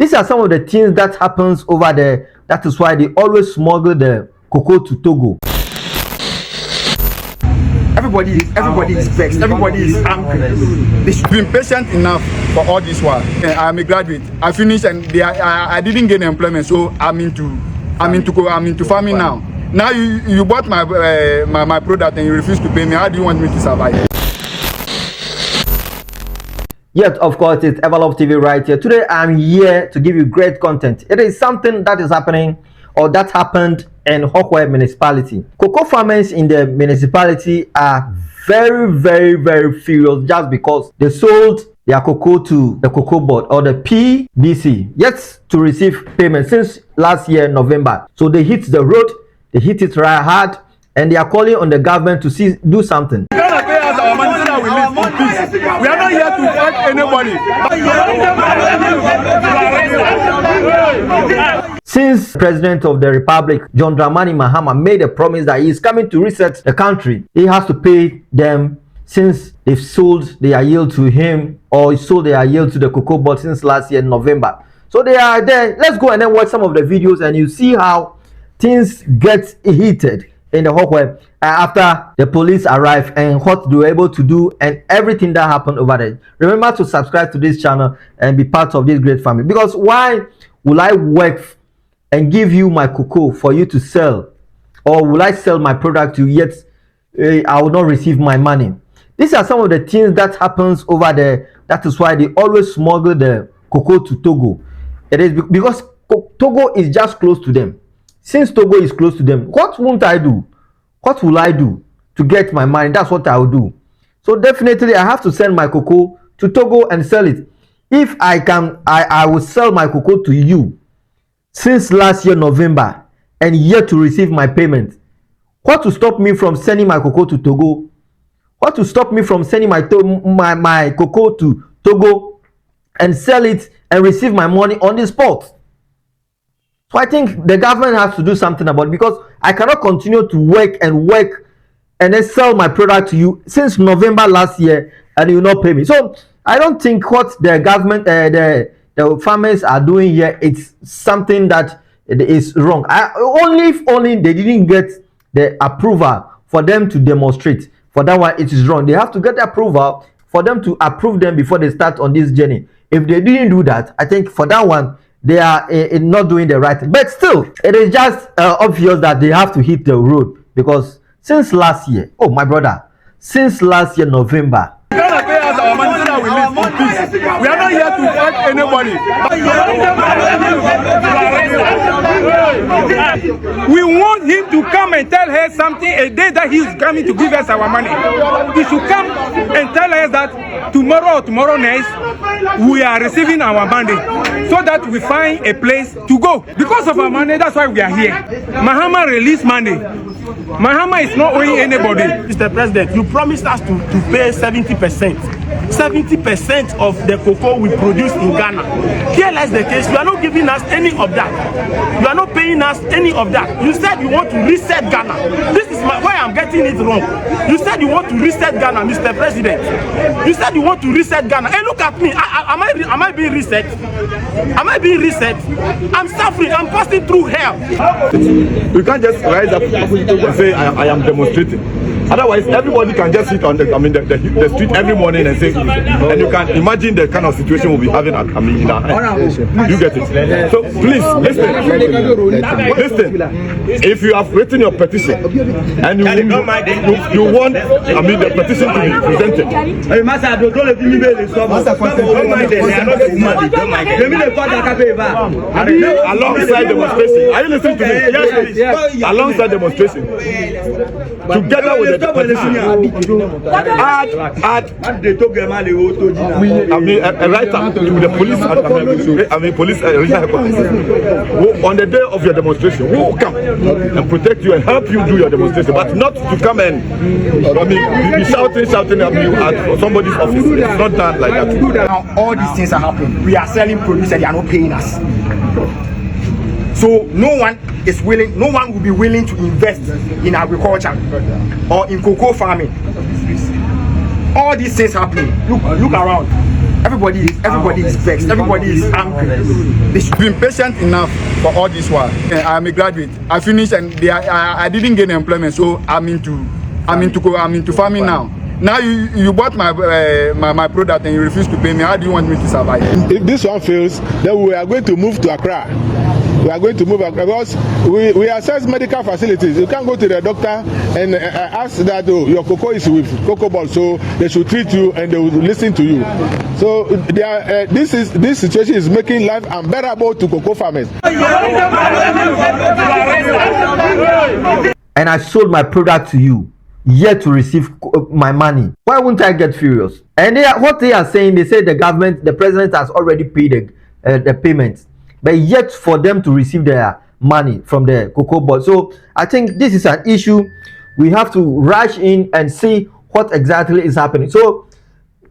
These are some of the things that happens over there. That is why they always smuggle the cocoa to Togo. Everybody is vexed. Everybody is angry. They've been patient enough for all this while. I'm a graduate. I finished and I didn't get employment, so I'm into farming now. Now you bought my product and you refuse to pay me. How do you want me to survive? Yes, of course, it's Everlove TV right here. Today, I'm here to give you great content. It is something that is happening or that happened in Hohoe municipality. Coco farmers in the municipality are very furious just because they sold their cocoa to the COCOBOD or the PBC yet to receive payment since last year November. So they hit the road, they hit it right hard, and they are calling on the government to do something. We are not here to fight anybody. Since President of the Republic, John Dramani Mahama, made a promise that he is coming to reset the country, he has to pay them since they've sold their yield to him, or he sold their yield to the COCOBOD since last year November. So they are there. Let's go and then watch some of the videos and you see how things get heated in the Hohoe after the police arrived and what they were able to do and everything that happened over there. Remember to subscribe to this channel and be part of this great family, because why will I work and give you my cocoa for you to sell, or will I sell my product to you yet I will not receive my money? These are some of the things that happens over there. That is why they always smuggle the cocoa to Togo. It is because Togo is just close to them. Since Togo is close to them, what won't I do? What will I do to get my money? That's what I will do. So definitely I have to send my cocoa to Togo and sell it. If I can, I will sell my cocoa to you since last year November and yet to receive my payment. What to stop me from sending my cocoa to Togo? What to stop me from sending my cocoa to Togo and sell it and receive my money on the spot? So I think the government has to do something about it, because I cannot continue to work and then sell my product to you since November last year and you will not pay me. So I don't think what the government, the farmers are doing here, it's something that is wrong. If only they didn't get the approval for them to demonstrate. For that one, it is wrong. They have to get the approval for them to approve them before they start on this journey. If they didn't do that, I think for that one, they are not doing the right thing. But still, it is just obvious that they have to hit the road, because since last year, oh my brother, since last year November, We are not here to fight anybody. We want him to come and tell her something a day that he is coming to give us our money. He should come and tell us that tomorrow or tomorrow next we are receiving our money, so that we find a place to go. Because of our money, that's why we are here. Mahama released money. Mahama is not owing anybody. Mr. President, you promised us to pay 70%. 70% of the cocoa we produce in Ghana. Here lies the case. You are not giving us any of that. You are not paying us any of that. You said you want to reset Ghana. This is why I'm getting it wrong. You said you want to reset Ghana, Mr. President. You said you want to reset Ghana. Hey, look at me. Am I being reset? Am I being reset? I'm suffering. I'm passing through hell. You can't just rise up and say I am demonstrating. Otherwise, everybody can just sit on the street every morning and say, and you can imagine the kind of situation we'll be having at, in our hands. You get it? So please, listen. If you have written your petition and you want, the petition to be presented. Alongside demonstration. Are you listening to me? Yes. Alongside demonstration. Together with the police on the day of your demonstration, who will come and protect you and help you do your demonstration, but not to come and be shouting at you at somebody's office. It's not done like that. Now all these things are happening. We are selling produce and they are not paying us. So no one will be willing to invest in agriculture or in cocoa farming. All these things happening. Look around. Everybody is vexed. Everybody is angry. They should Been patient enough for all this while. I'm a graduate. I finished and I didn't gain employment, so I'm into farming now. Now you bought my product and you refuse to pay me. How do you want me to survive? If this one fails, then we are going to move to Accra. We are going to move because we access medical facilities. You can't go to the doctor and ask that, oh, your cocoa is with COCOBOD, so they should treat you and they will listen to you. So this situation is making life unbearable to cocoa farmers. And I sold my product to you, yet to receive my money. Why wouldn't I get furious? And what they are saying, they say the president has already paid the payments, but yet for them to receive their money from the COCOBOD. So I think this is an issue. We have to rush in and see what exactly is happening. So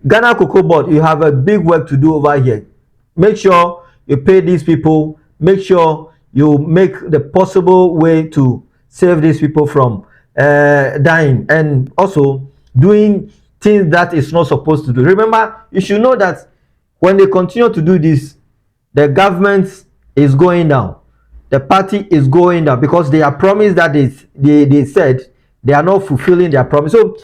Ghana COCOBOD, you have a big work to do over here. Make sure you pay these people. Make sure you make the possible way to save these people from dying, and also doing things that is not supposed to do. Remember, you should know that when they continue to do this, the government is going down, the party is going down, because they are promised that they said they are not fulfilling their promise. So